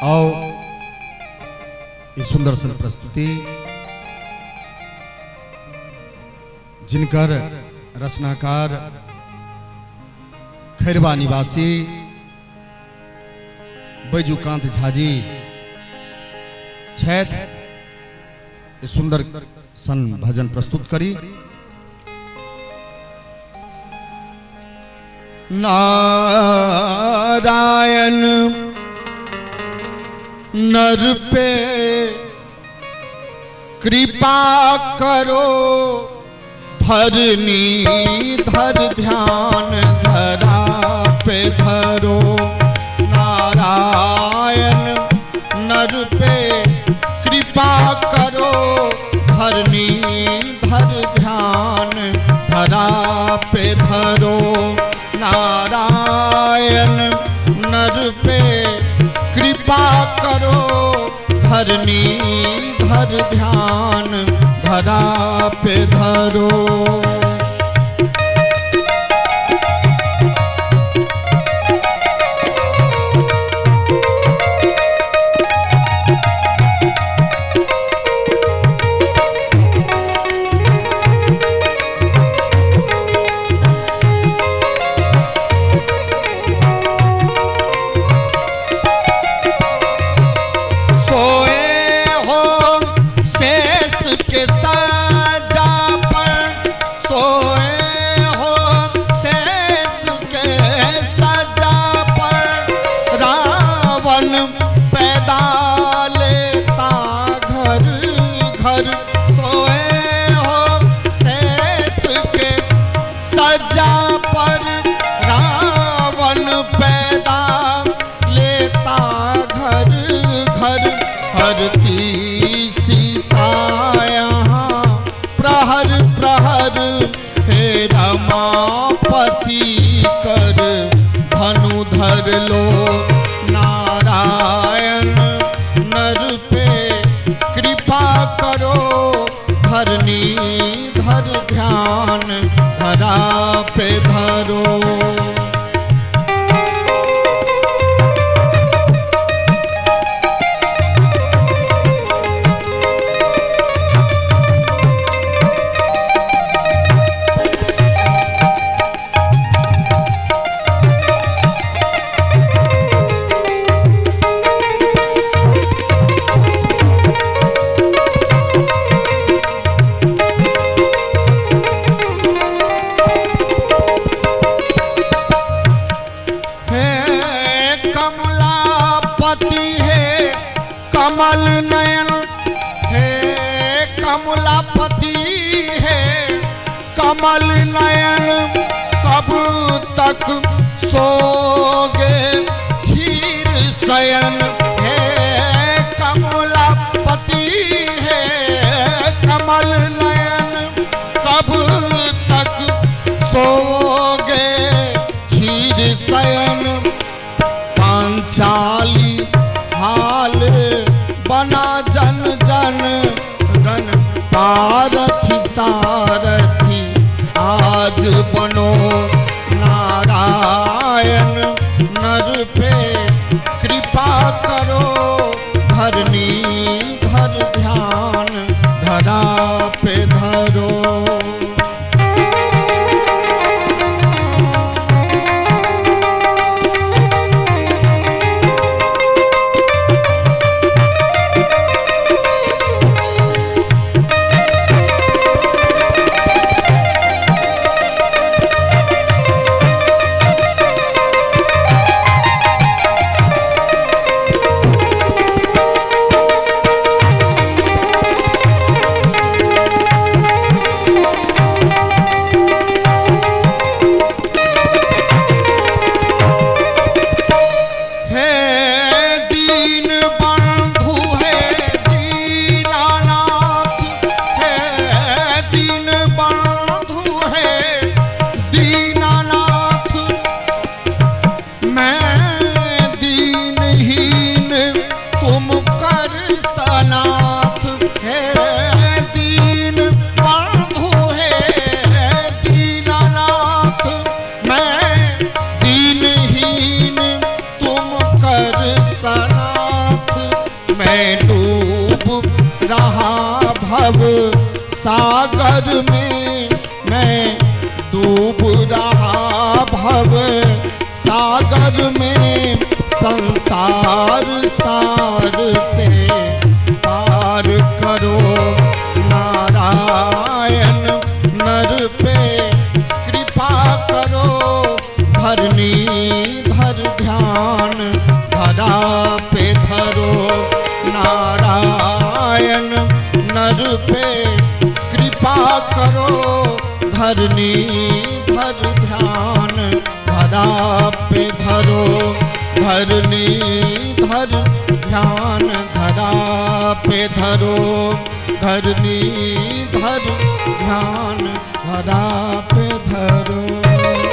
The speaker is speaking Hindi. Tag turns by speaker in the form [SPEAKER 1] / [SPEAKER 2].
[SPEAKER 1] आओ इस सुंदर सन प्रस्तुति जिनकर रचनाकार खैरवा निवासी बैजूकांत झा जी छैथ इस सुंदर सन भजन प्रस्तुत करी। नारायण नर पे कृपा करो, धरनी धर ध्यान धरा पे धरो। नारायण नर पे कृपा करो, धरनी धर ध्यान धरा पे धरो। नारायण नर पे कृपा करो, धरनी धर ध्यान धरा पे धरो। प्रहर प्रहर हे रमापति कर धनु धर लो। नारायण नर पे कृपा करो, धरनी धर ध्यान धरा पे धरो। कमल नयन हे कमलापति है कमल नयन, कब तक सोगे क्षीर शयन। हे कमलापति है कमल नयन, कब तक सोगे क्षीर शयन। पांचाली हाल बना जन जन गण, पारथी सारथी आज बनो। नारायण नर पे कृपा करो, धरनी धर ध्यान धरा पे धरो। भव सागर में मैं डूब रहा भव सागर में संसार सार से पार करो नारायण नर पे कृपा करो धरनी धर ध्यान धरा पे धरो नारायण नर पे कृपा करो धरनी धर ध्यान धरा पे धरो धरनी धर ध्यान धरा पे धरो धरनी धर ध्यान धरा पे धरो।